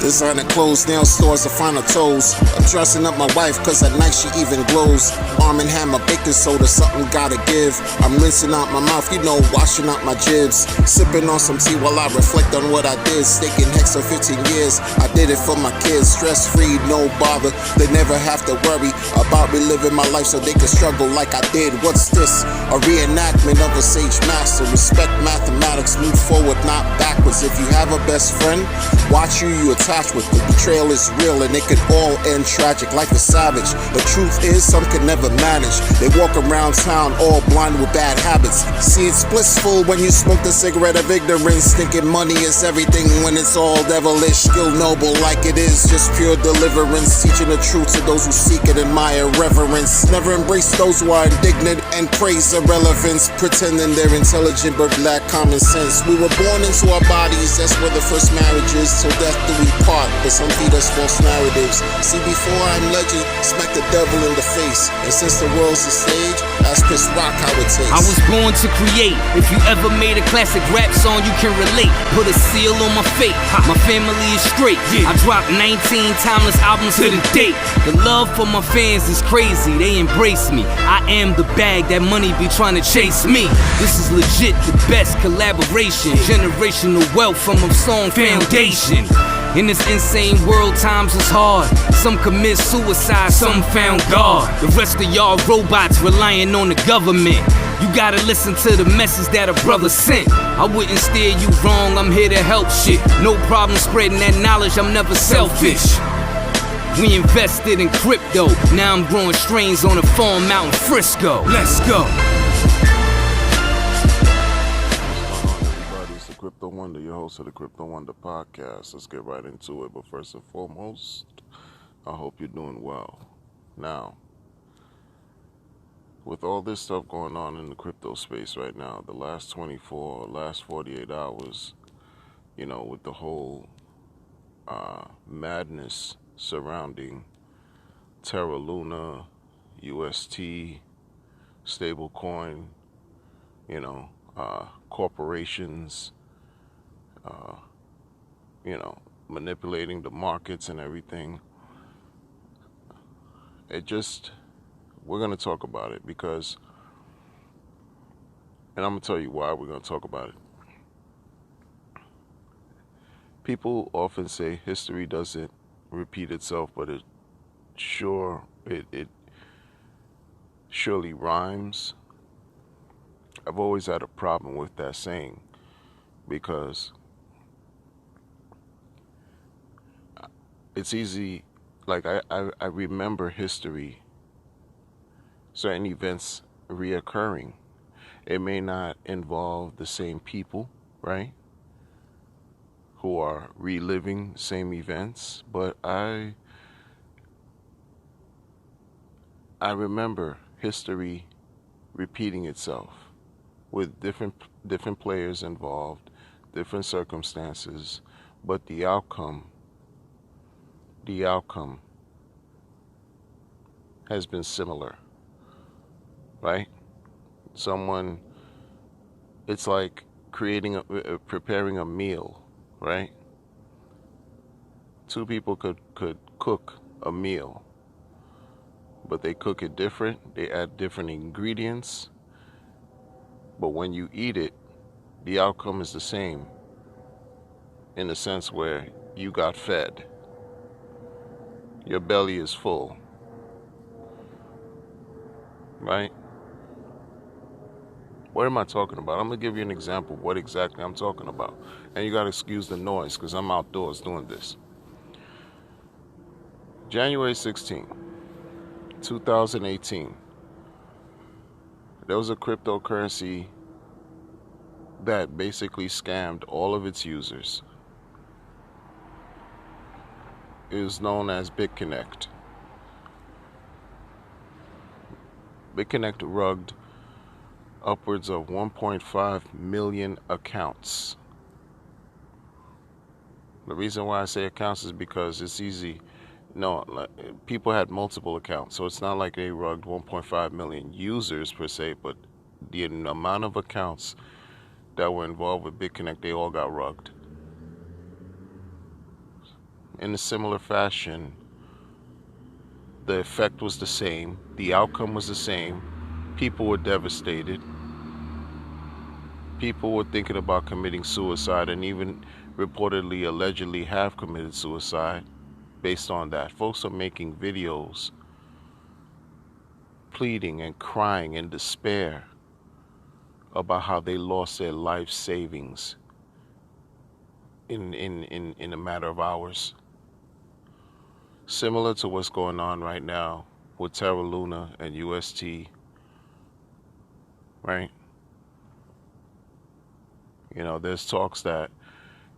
Designer clothes, nail stores, the final toes. I'm dressing up my wife, cause at night she even glows. Arm and Hammer, baking soda, something gotta give. I'm rinsing out my mouth, you know, washing out my jibs. Sipping on some tea while I reflect on what I did. Staking Hex for 15 years, I did it for my kids. Stress free, no bother. They never have to worry about reliving my life so they can struggle like I did. What's this? A reenactment of a sage master. Respect mathematics, move forward, not backwards. If you have a best friend, watch who you attach with. The betrayal is real and it could all end tragic. Life is savage. The truth is, some can never manage. They walk around town all blind with bad habits. See, it's blissful when you smoke the cigarette of ignorance, thinking money is everything when it's all devilish. Still noble like it is, just pure deliverance. Teaching the truth to those who seek it, admire reverence. Never embrace those who are indignant and praise irrelevance, pretending they're intelligent but lack common sense. We were born into our bodies, that's where the first marriage is. Till death do we part, but some feed us false narratives. See, before I'm legend, smack the devil in the face. And since the world's a stage, ask Chris Rock how it tastes. I was born to create. If you ever made a classic rap song, you can relate. Put a seal on my fate. My family is straight. I dropped 19 timeless albums to the date. The love for my fans is crazy. They embrace me. I am the bag that money be trying to chase me. This is legit the best collaboration. Generational wealth from a song foundation. In this insane world, times is hard. Some commit suicide, some found God. The rest of y'all robots relying on the government. You gotta listen to the message that a brother sent. I wouldn't steer you wrong, I'm here to help shit. No problem spreading that knowledge, I'm never selfish. We invested in crypto, now I'm growing strains on a farm out in Frisco. Let's go. Crypto Wonder, your host of the Crypto Wonder podcast. Let's get right into it. But first and foremost, I hope you're doing well. Now, with all this stuff going on in the crypto space right now, the last 48 hours, you know, with the whole madness surrounding Terra Luna, UST, stablecoin, you know, corporations, you know, manipulating the markets and everything. We're going to talk about it because, and I'm going to tell you why we're going to talk about it. People often say history doesn't repeat itself, but it surely rhymes. I've always had a problem with that saying because it's easy, like I remember history, certain events reoccurring. It may not involve the same people, right, who are reliving same events, but I remember history repeating itself with different players involved, different circumstances, but the outcome has been similar, right? It's like preparing a meal, right? Two people could cook a meal, but they cook it different. They add different ingredients, but when you eat it, the outcome is the same in the sense where you got fed. Your belly is full, right? What am I talking about? I'm going to give you an example of what exactly I'm talking about. And you got to excuse the noise because I'm outdoors doing this. January 16, 2018, there was a cryptocurrency that basically scammed all of its users. It is known as BitConnect. BitConnect rugged upwards of 1.5 million accounts. The reason why I say accounts is because it's easy. No, people had multiple accounts, so it's not like they rugged 1.5 million users per se, but the amount of accounts that were involved with BitConnect, they all got rugged. in a similar fashion. The effect was the same. The outcome was the same. People were devastated. People were thinking about committing suicide and even reportedly, allegedly have committed suicide based on that. Folks are making videos pleading and crying in despair about how they lost their life savings in a matter of hours. Similar to what's going on right now with Terra Luna and UST, right? You know, there's talks that,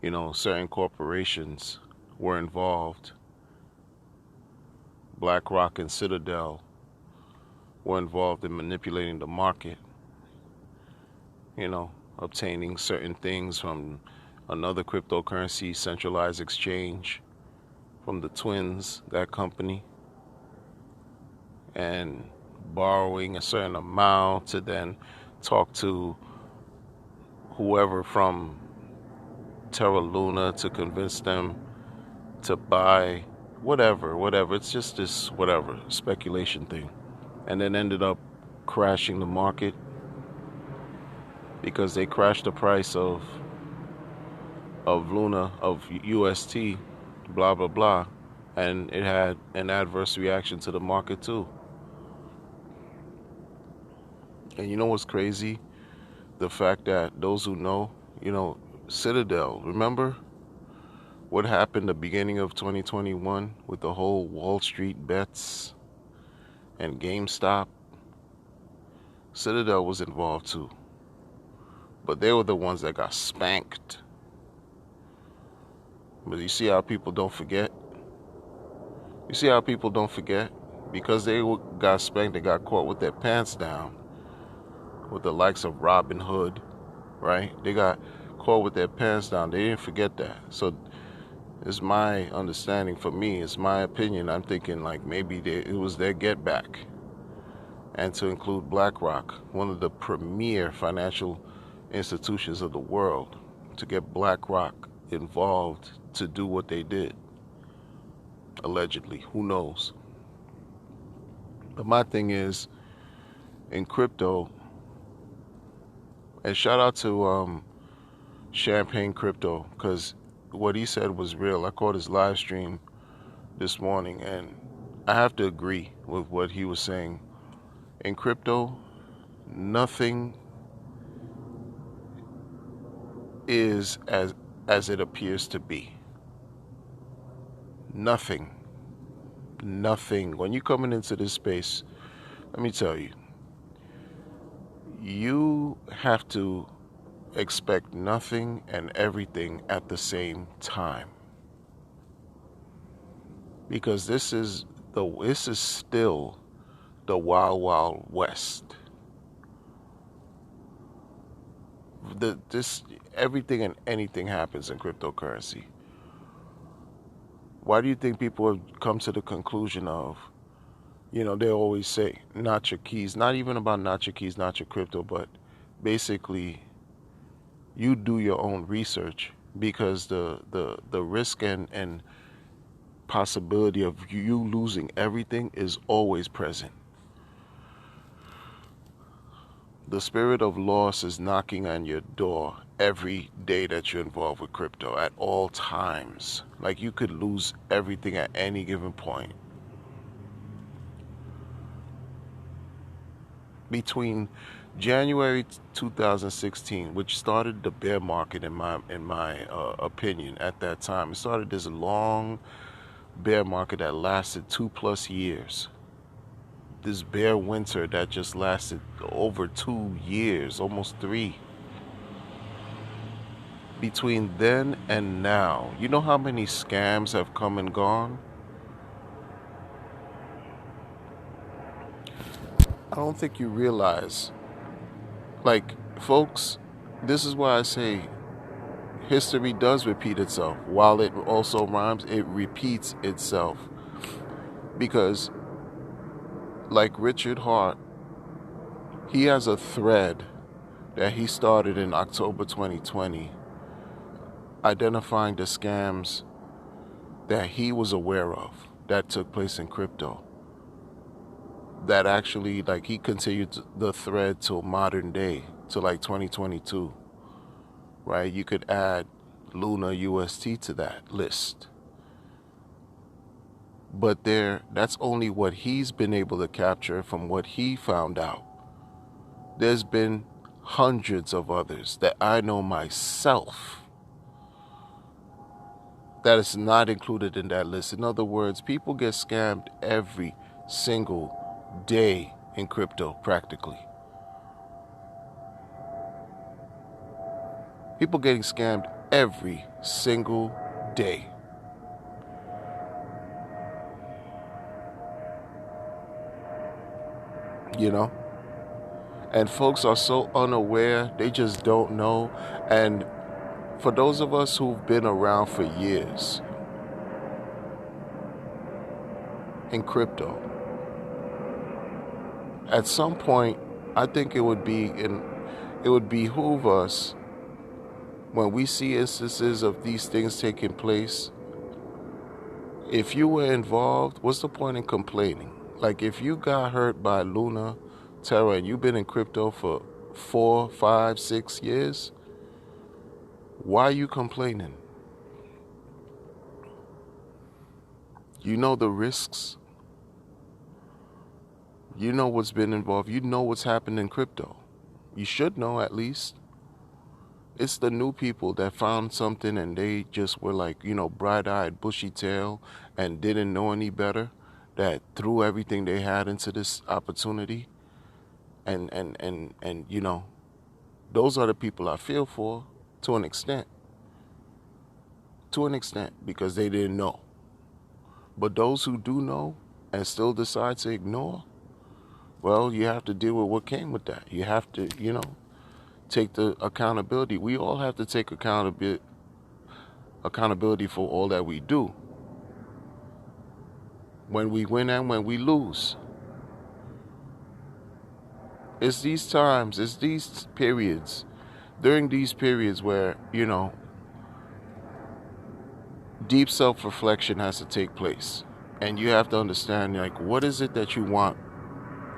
you know, certain corporations were involved. BlackRock and Citadel were involved in manipulating the market, you know, obtaining certain things from another cryptocurrency centralized exchange, from the twins, that company, and borrowing a certain amount to then talk to whoever from Terra Luna to convince them to buy whatever. It's just this whatever speculation thing, and then ended up crashing the market because they crashed the price of Luna, of UST, blah blah blah, and it had an adverse reaction to the market too. And you know what's crazy? The fact that those who know, you know, Citadel, remember what happened the beginning of 2021 with the whole Wall Street bets and GameStop? Citadel was involved too, but they were the ones that got spanked. But you see how people don't forget? You see how people don't forget? Because they got spanked, they got caught with their pants down, with the likes of Robin Hood, right? They got caught with their pants down. They didn't forget that. So it's my understanding, for me, it's my opinion. I'm thinking like maybe it was their get back. And to include BlackRock, one of the premier financial institutions of the world, to get BlackRock involved to do what they did. Allegedly, who knows? But my thing is, in crypto, and shout out to Champagne Crypto, because what he said was real. I caught his live stream this morning, and I have to agree with what he was saying. In crypto, nothing is as it appears to be. Nothing. When you're coming into this space, let me tell you, you have to expect nothing and everything at the same time, because this is still the wild, wild west. Everything and anything happens in cryptocurrency. Why do you think people have come to the conclusion of, you know, they always say, not your keys, not even about not your keys, not your crypto, but basically you do your own research, because the risk and possibility of you losing everything is always present. The spirit of loss is knocking on your door every day that you're involved with crypto, at all times. Like, you could lose everything at any given point. Between January 2016, which started the bear market in my opinion at that time, it started this long bear market that lasted 2+ years. This bear winter that just lasted over 2 years, almost 3. Between then and now, you know how many scams have come and gone? I don't think you realize. Like, folks, this is why I say history does repeat itself. While it also rhymes, it repeats itself. Because, like Richard Hart, he has a thread that he started in October 2020, identifying the scams that he was aware of that took place in crypto, that actually, like, he continued the thread till modern day, to like 2022, right? You could add Luna UST to that list. But that's only what he's been able to capture from what he found out. There's been hundreds of others that I know myself that is not included in that list. In other words, people get scammed every single day in crypto, practically. People getting scammed every single day. You know? And folks are so unaware, they just don't know. And for those of us who've been around for years in crypto, at some point, I think it would behoove us, when we see instances of these things taking place, if you were involved, what's the point in complaining? Like, if you got hurt by Luna, Terra, and you've been in crypto for 4, 5, 6 years, why are you complaining? You know the risks. You know what's been involved. You know what's happened in crypto. You should know, at least. It's the new people that found something and they just were like, bright-eyed, bushy-tailed, and didn't know any better, that threw everything they had into this opportunity. And those are the people I feel for, to an extent. To an extent, because they didn't know. But those who do know and still decide to ignore, well, you have to deal with what came with that. You have to, take the accountability. We all have to take accountability for all that we do. When we win and when we lose. It's these times, it's these periods, during these periods where, deep self-reflection has to take place. And you have to understand, like, what is it that you want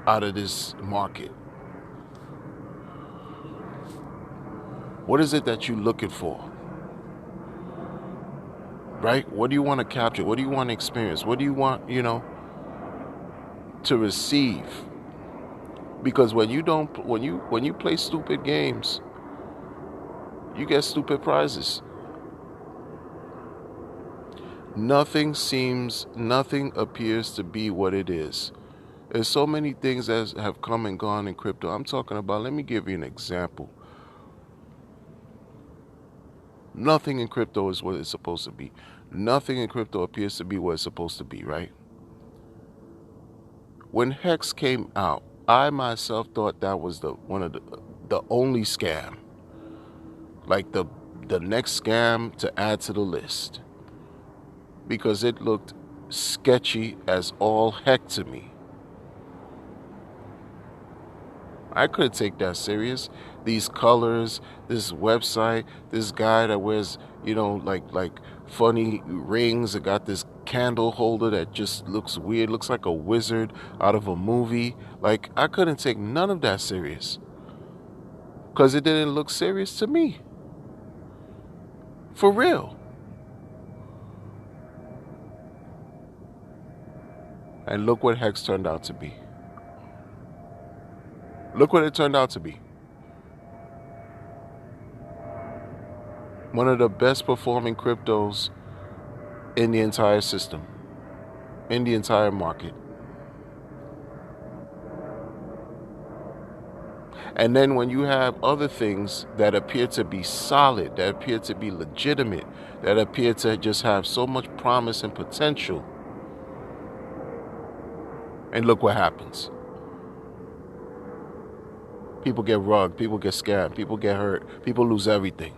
out of this market? What is it that you're looking for? Right? What do you want to capture? What do you want to experience? What do you want, to receive? Because when you play stupid games, you get stupid prizes. Nothing appears to be what it is. There's so many things that have come and gone in crypto. I'm talking about, let me give you an example. Nothing in crypto is what it's supposed to be. Nothing in crypto appears to be what it's supposed to be, right? When Hex came out, I myself thought that was the only scam. Like the next scam to add to the list. Because it looked sketchy as all heck to me. I couldn't take that serious. These colors, this website, this guy that wears, like funny rings, that got this candle holder that just looks weird, looks like a wizard out of a movie. Like, I couldn't take none of that serious. Because it didn't look serious to me. For real. And look what Hex turned out to be. Look what it turned out to be. One of the best performing cryptos in the entire system, in the entire market. And then when you have other things that appear to be solid, that appear to be legitimate, that appear to just have so much promise and potential, and look what happens. People get rugged, people get scammed, people get hurt, people lose everything.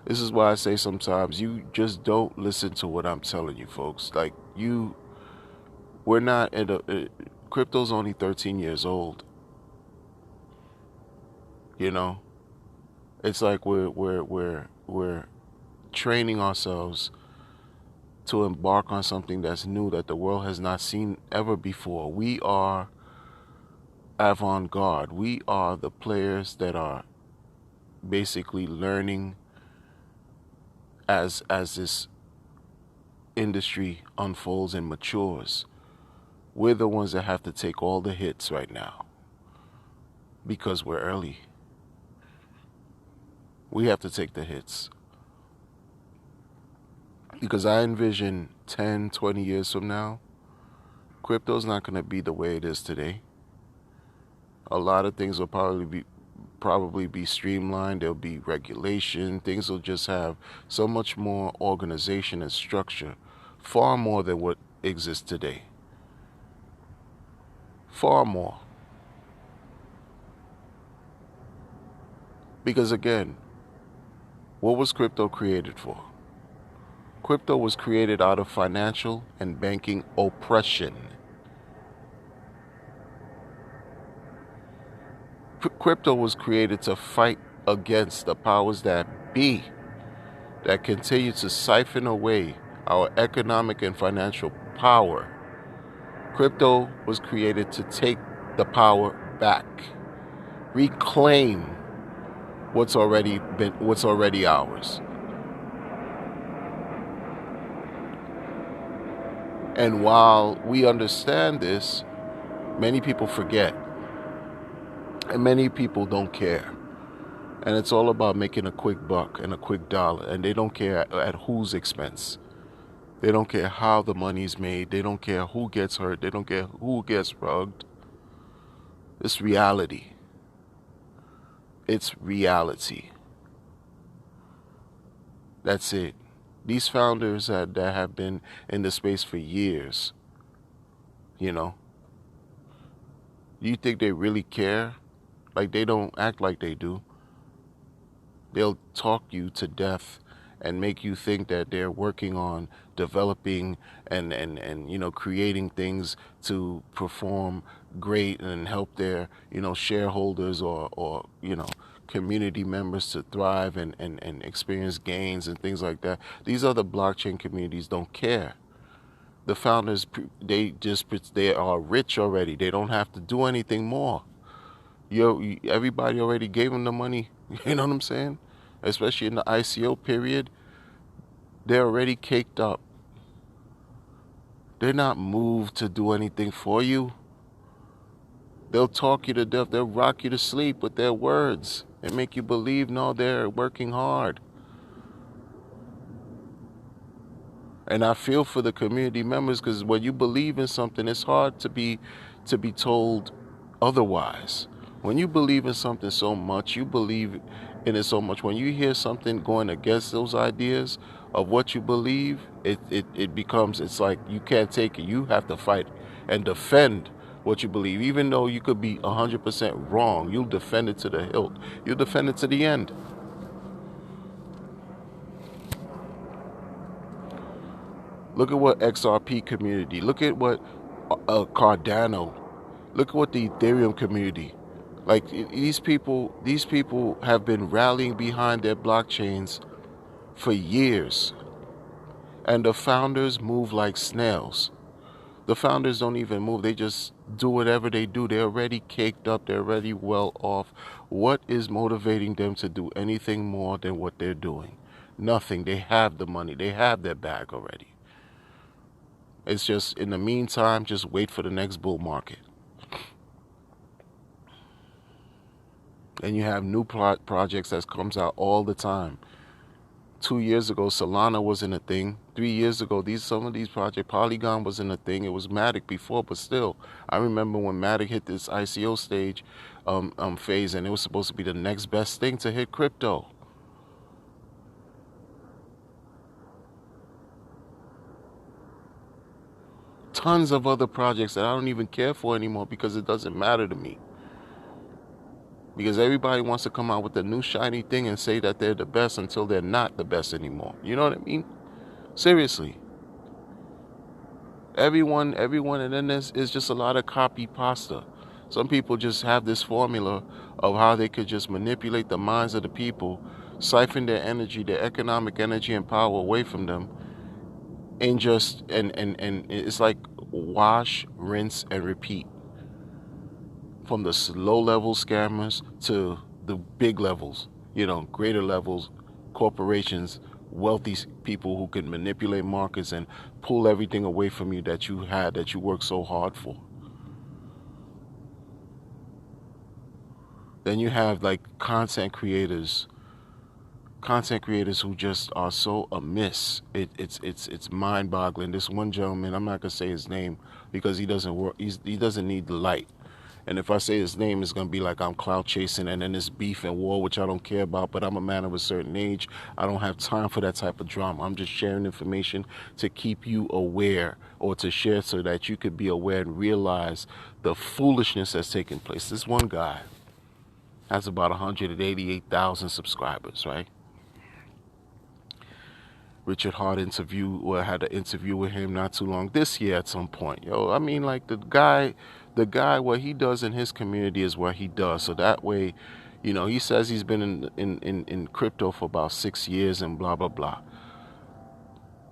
This is why I say sometimes you just don't listen to what I'm telling you, folks. Like, we're not crypto's only 13 years old. It's like we're training ourselves to embark on something that's new that the world has not seen ever before. We are avant-garde. We are the players that are basically learning as this industry unfolds and matures. We're the ones that have to take all the hits right now because we're early. We have to take the hits. Because I envision 10, 20 years from now, crypto's not going to be the way it is today. A lot of things will probably be streamlined. There'll be regulation. Things will just have so much more organization and structure, far more than what exists today. Far more. Because again, what was crypto created for? Crypto was created out of financial and banking oppression. Crypto was created to fight against the powers that be that continue to siphon away our economic and financial power. Crypto was created to take the power back, reclaim what's already ours. And while we understand this, many people forget. And many people don't care. And it's all about making a quick buck and a quick dollar. And they don't care at whose expense. They don't care how the money's made. They don't care who gets hurt. They don't care who gets rugged. It's reality. It's reality. That's it. These founders that have been in the space for years, you think they really care? Like, they don't act like they do. They'll talk you to death and make you think that they're working on developing and creating things to perform great and help their, shareholders or community members to thrive and experience gains and things like that. These other blockchain communities don't care. The founders, they are rich already. They don't have to do anything more. Everybody already gave them the money. You know what I'm saying? Especially in the ICO period, they're already caked up. They're not moved to do anything for you. They'll talk you to death. They'll rock you to sleep with their words and make you believe, no, they're working hard. And I feel for the community members, because when you believe in something, it's hard to be told otherwise. When you believe in something so much, you believe in it so much. When you hear something going against those ideas of what you believe, it becomes, it's like you can't take it. You have to fight and defend what you believe. Even though you could be 100% wrong, you'll defend it to the hilt. You'll defend it to the end. Look at what XRP community, look at what Cardano, look at what the Ethereum community. Like, these people have been rallying behind their blockchains for years. And the founders move like snails. The founders don't even move. They just do whatever they do. They're already caked up. They're already well off. What is motivating them to do anything more than what they're doing? Nothing. They have the money. They have their bag already. It's just, in the meantime, just wait for the next bull market. And you have new projects that comes out all the time. 2 years ago, Solana wasn't a thing. 3 years ago, some of these projects, Polygon wasn't a thing. It was Matic before, but still, I remember when Matic hit this ICO stage phase, and it was supposed to be the next best thing to hit crypto. Tons of other projects that I don't even care for anymore because it doesn't matter to me. Because everybody wants to come out with a new shiny thing and say that they're the best until they're not the best anymore. You know what I mean? Seriously. Everyone, and then there's just a lot of copy pasta. Some people just have this formula of how they could just manipulate the minds of the people, siphon their energy, their economic energy and power away from them, and it's like wash, rinse, and repeat. From the low level scammers to the big levels, greater levels, corporations, wealthy people who can manipulate markets and pull everything away from you that you worked so hard for. Then you have like content creators who just are so amiss. It's mind-boggling. This one gentleman, I'm not gonna say his name because he doesn't need the light. And if I say his name, it's going to be like I'm clout chasing and then this beef and war, which I don't care about, but I'm a man of a certain age. I don't have time for that type of drama. I'm just sharing information to keep you aware, or to share so that you could be aware and realize the foolishness that's taking place. This one guy has about 188,000 subscribers, right? Richard Hart had an interview with him not too long this year at some point. I mean, like the guy, what he does in his community is what he does. So that way, he says he's been in crypto for about 6 years and blah, blah, blah.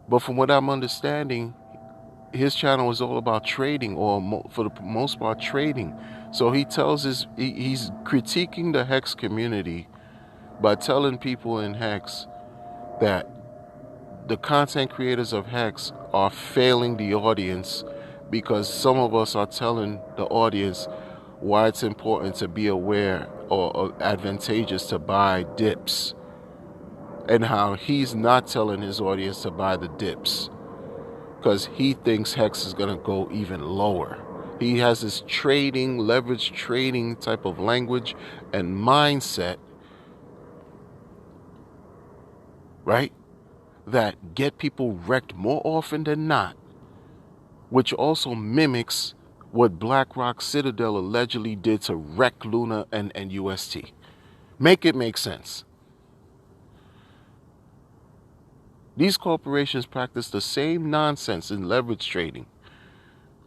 But from what I'm understanding, his channel is all about trading, or for the most part trading. So he tells he's critiquing the Hex community by telling people in Hex that the content creators of Hex are failing the audience because some of us are telling the audience why it's important to be aware or advantageous to buy dips, and how he's not telling his audience to buy the dips because he thinks Hex is going to go even lower. He has this leverage trading type of language and mindset, right, that get people wrecked more often than not, which also mimics what BlackRock Citadel allegedly did to wreck Luna and UST. Make it make sense. These corporations practice the same nonsense in leverage trading.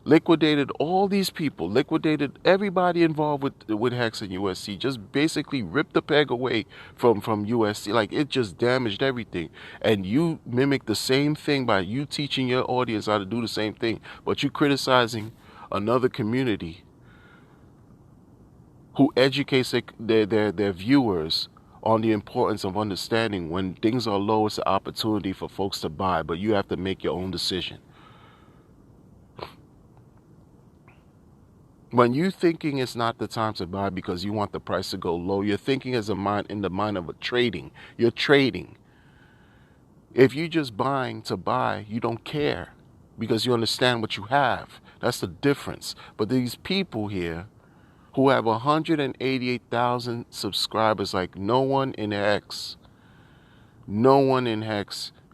Liquidated all these people, liquidated everybody involved with Hex and UST, just basically ripped the peg away from UST. Like, it just damaged everything. And you mimic the same thing by you teaching your audience how to do the same thing, but you criticizing another community who educates their viewers on the importance of understanding when things are low, it's an opportunity for folks to buy, but you have to make your own decision. When you're thinking it's not the time to buy because you want the price to go low, you're thinking in the mind of a trading. You're trading. If you're just buying to buy, you don't care because you understand what you have. That's the difference. But these people here who have 188,000 subscribers, like no one in Hex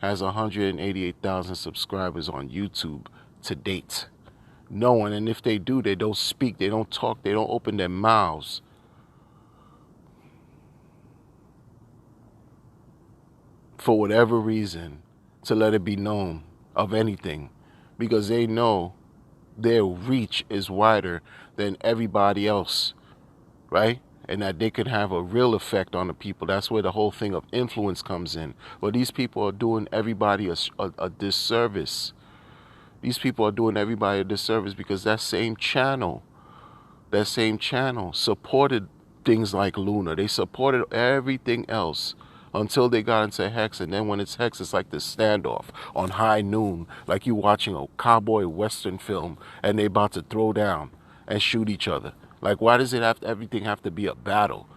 has 188,000 subscribers on YouTube to date. No one. And if they do, they don't speak, they don't talk, they don't open their mouths. For whatever reason, to let it be known of anything, because they know their reach is wider than everybody else, right? And that they could have a real effect on the people. That's where the whole thing of influence comes in. Well, these people are doing everybody a disservice. These people are doing everybody a disservice because that same channel supported things like Luna. They supported everything else until they got into Hex. And then when it's Hex, it's like this standoff on high noon, like you watching a cowboy western film and they about to throw down and shoot each other. Like, why does everything have to be a battle?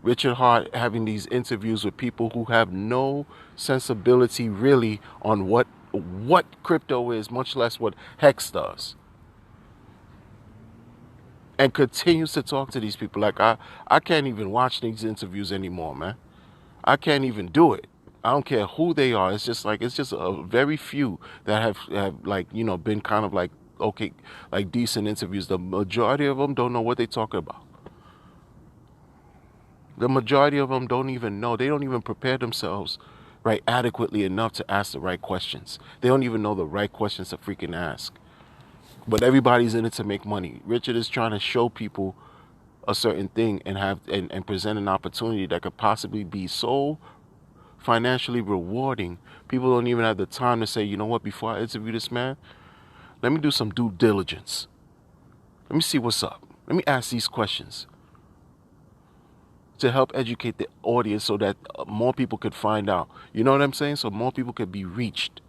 Richard Hart having these interviews with people who have no sensibility really on what crypto is, much less what Hex does, and continues to talk to these people. Like, I can't even watch these interviews anymore, man. I can't even do it. I don't care who they are. It's just a very few that have been kind of like, okay, like decent interviews. The majority of them don't know what they're talking about. The majority of them don't even know. They don't even prepare themselves right adequately enough to ask the right questions. They don't even know the right questions to freaking ask. But everybody's in it to make money. Richard is trying to show people a certain thing and present an opportunity that could possibly be so financially rewarding. People don't even have the time to say, you know what, before I interview this man, let me do some due diligence. Let me see what's up. Let me ask these questions to help educate the audience so that more people could find out. You know what I'm saying? So more people could be reached.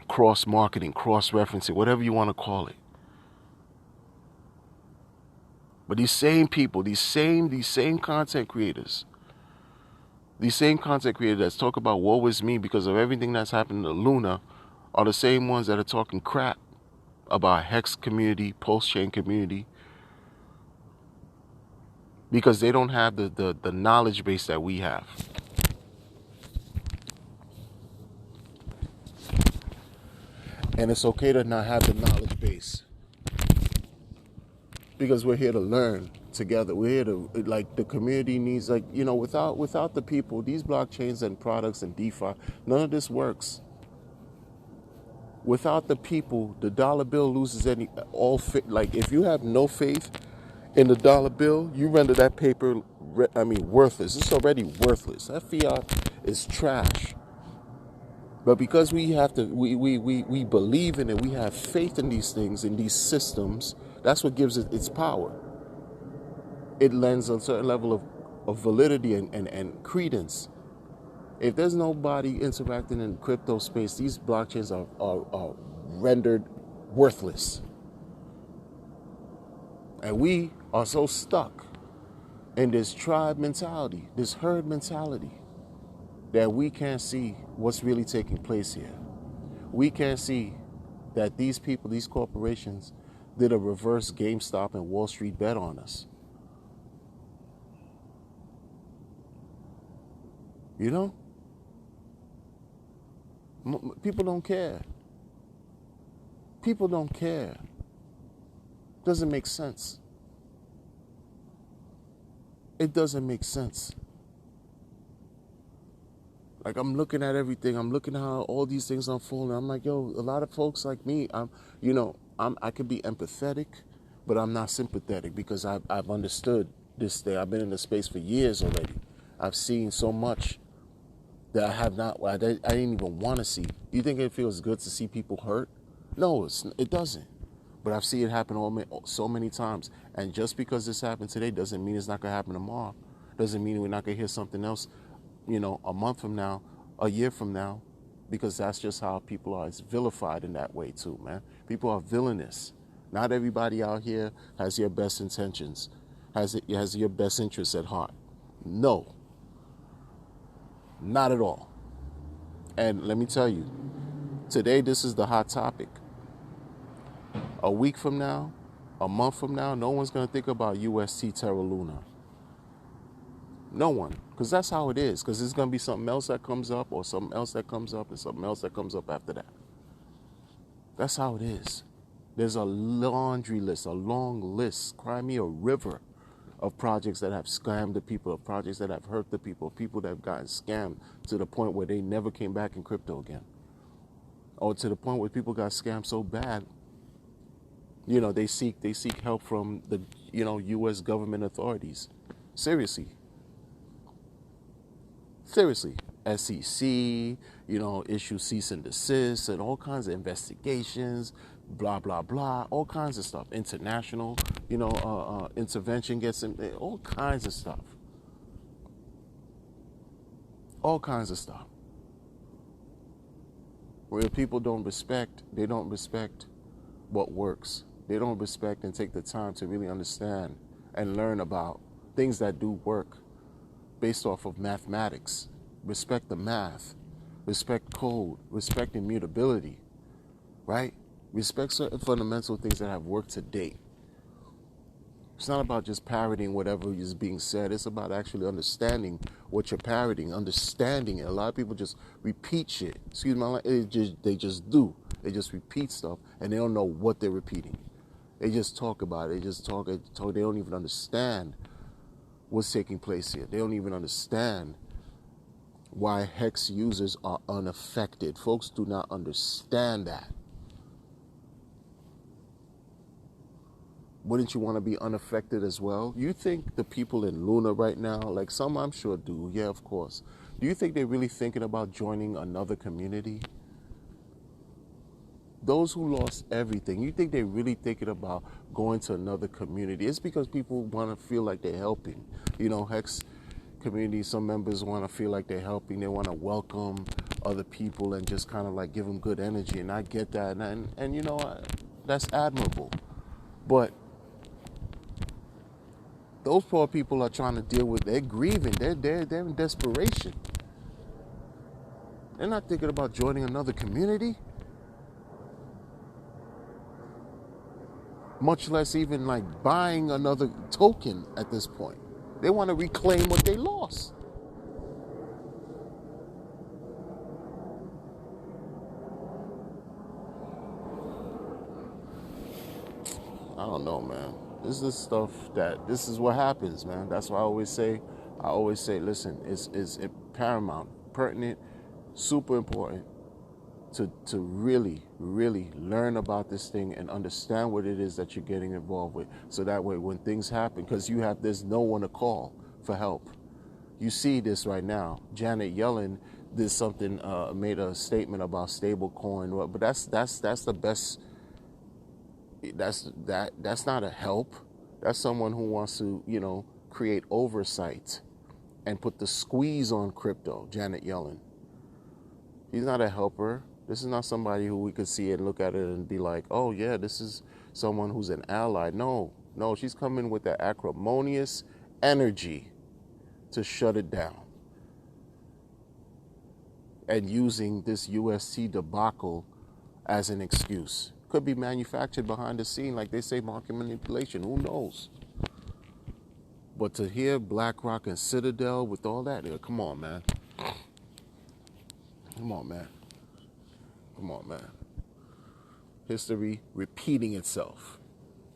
Cross-marketing, cross-referencing, whatever you want to call it. But these same people, these same content creators, that talk about woe is me because of everything that's happened to Luna are the same ones that are talking crap about Hex community, pulsechain community, because they don't have the knowledge base that we have. And it's okay to not have the knowledge base, because we're here to learn together. We're here to, like, the community needs, like, you know, without the people, these blockchains and products and DeFi, none of this works. Without the people, the dollar bill loses like, if you have no faith in the dollar bill, you render that paper, worthless. It's already worthless. That fiat is trash. But because we believe in it, we have faith in these things, in these systems, that's what gives it its power. It lends a certain level of validity and credence. If there's nobody interacting in crypto space, these blockchains are rendered worthless. And we are so stuck in this tribe mentality, this herd mentality, that we can't see what's really taking place here. We can't see that these people, these corporations, did a reverse GameStop and Wall Street bet on us. You know? People don't care. People don't care. Doesn't make sense. It doesn't make sense. Like, I'm looking at everything. I'm looking at how all these things unfold. And I'm like, yo, a lot of folks like me, I could be empathetic, but I'm not sympathetic, because I've understood this thing. I've been in the space for years already. I've seen so much that I didn't even want to see. You think it feels good to see people hurt? No, it doesn't. But I've seen it happen so many times. And just because this happened today doesn't mean it's not going to happen tomorrow. Doesn't mean we're not going to hear something else, a month from now, a year from now, because that's just how people are. It's vilified in that way too, man. People are villainous. Not everybody out here has your best intentions, has your best interests at heart. No, not at all. And let me tell you, today this is the hot topic. A week from now, a month from now, no one's going to think about UST Terra Luna. No one. Because that's how it is. Because there's going to be something else that comes up, or something else that comes up, and something else that comes up after that. That's how it is. There's a laundry list, a long list. Cry me a river of projects that have scammed the people, of projects that have hurt the people, people that have gotten scammed to the point where they never came back in crypto again. Or to the point where people got scammed so bad, they seek help from the, U.S. government authorities. Seriously. SEC, issue cease and desist and all kinds of investigations, blah, blah, blah, all kinds of stuff. International, intervention gets in, all kinds of stuff. All kinds of stuff. Where people they don't respect what works. They don't respect and take the time to really understand and learn about things that do work based off of mathematics. Respect the math. Respect code. Respect immutability. Right? Respect certain fundamental things that have worked to date. It's not about just parroting whatever is being said. It's about actually understanding what you're parroting, understanding it. A lot of people just repeat shit. Excuse my language. They just do. They just repeat stuff, and they don't know what they're repeating. They just talk about it. They just talk. They don't even understand what's taking place here. They don't even understand why Hex users are unaffected. Folks do not understand that. wouldn't you want to be unaffected as well? You think the people in Luna right now, like some I'm sure do, yeah, of course. Do you think they're really thinking about joining another community? Those who lost everything, you think they're really thinking about going to another community? It's because people want to feel like they're helping. You know, Hex community, some members want to feel like they're helping. They want to welcome other people and just kind of like give them good energy. And I get that. And you know, that's admirable. But those poor people are trying to deal with, they're grieving. They're in desperation. They're not thinking about joining another community. Much less even like buying another token at this point. They want to reclaim what they lost. I don't know, man. This is stuff this is what happens, man. That's why I always say, listen, it's paramount, pertinent, super important to really, really learn about this thing and understand what it is that you're getting involved with. So that way when things happen, because there's no one to call for help. You see this right now. Janet Yellen did something, made a statement about stable coin, but that's the best. That's not a help. That's someone who wants to, you know, create oversight and put the squeeze on crypto. Janet Yellen. She's not a helper. This is not somebody who we could see and look at it and be like, oh yeah, this is someone who's an ally. No, she's coming with that acrimonious energy to shut it down. And using this UST debacle as an excuse. Could be manufactured behind the scene, like they say, market manipulation. Who knows? But to hear BlackRock and Citadel with all that, come on, man. Come on, man. Come on, man. History repeating itself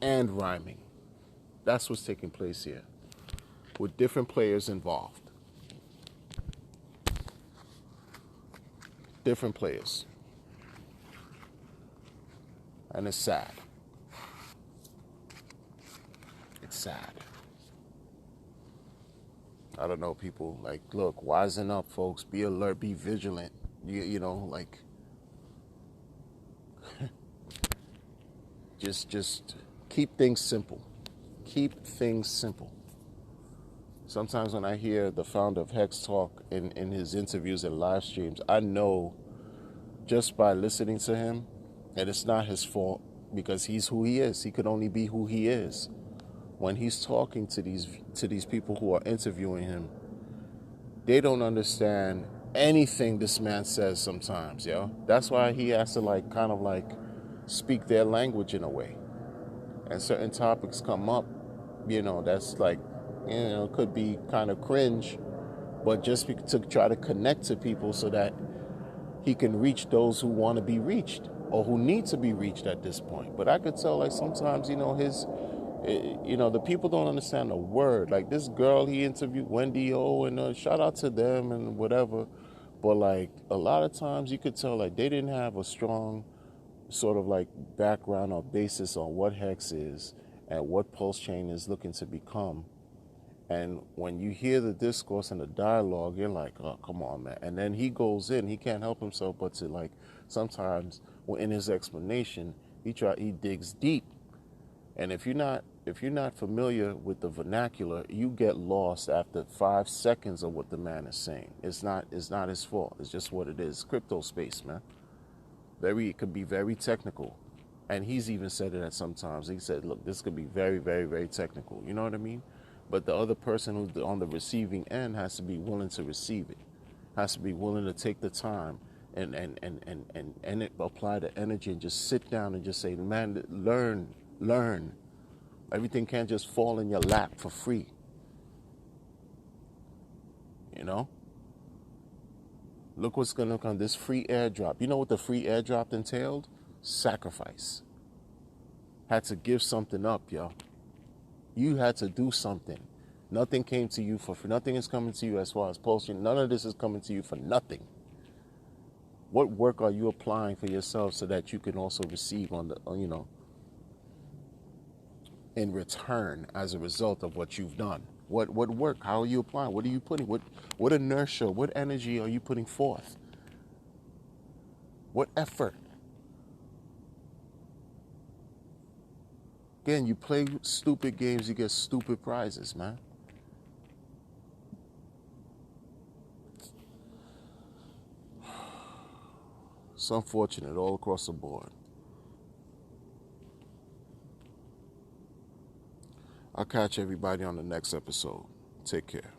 and rhyming. That's what's taking place here, with different players involved. Different players. And it's sad. It's sad. I don't know, people, like, look, wisen up, folks. Be alert, be vigilant. You know, like, just keep things simple. Keep things simple. Sometimes when I hear the founder of Hex talk in his interviews and live streams, I know just by listening to him, and it's not his fault because he's who he is. He could only be who he is. When he's talking to these people who are interviewing him, they don't understand anything this man says sometimes, yo. That's why he has to like kind of like speak their language in a way. And certain topics come up, you know, that's like, you know, could be kind of cringe, but just to try to connect to people so that he can reach those who want to be reached or who need to be reached at this point. But I could tell, like, sometimes, you know, the people don't understand a word. Like this girl he interviewed, Wendy O, and shout out to them and whatever. But like a lot of times you could tell like they didn't have a strong sort of like background or basis on what Hex is and what pulsechain is looking to become. And when you hear the discourse and the dialogue, you're like, oh, come on, man. And then he goes in, he can't help himself but to like, sometimes in his explanation, he digs deep. And if you're not familiar with the vernacular, you get lost after 5 seconds of what the man is saying. It's not his fault. It's just what it is. Crypto space, man. It could be very technical. And he's even said it at some times. He said, look, this could be very, very, very technical. You know what I mean? But the other person who's on the receiving end has to be willing to receive it. Has to be willing to take the time and apply the energy and just sit down and just say, man, learn. Everything can't just fall in your lap for free. You know? Look what's going to come. This free airdrop. You know what the free airdrop entailed? Sacrifice. Had to give something up, yo. You had to do something. Nothing came to you for free. Nothing is coming to you as far as posting. None of this is coming to you for nothing. What work are you applying for yourself so that you can also receive on the, you know? in return as a result of what you've done? What work? How are you applying? What are you putting? What inertia? What energy are you putting forth? What effort? Again, you play stupid games, you get stupid prizes, man. It's unfortunate all across the board. I'll catch everybody on the next episode. Take care.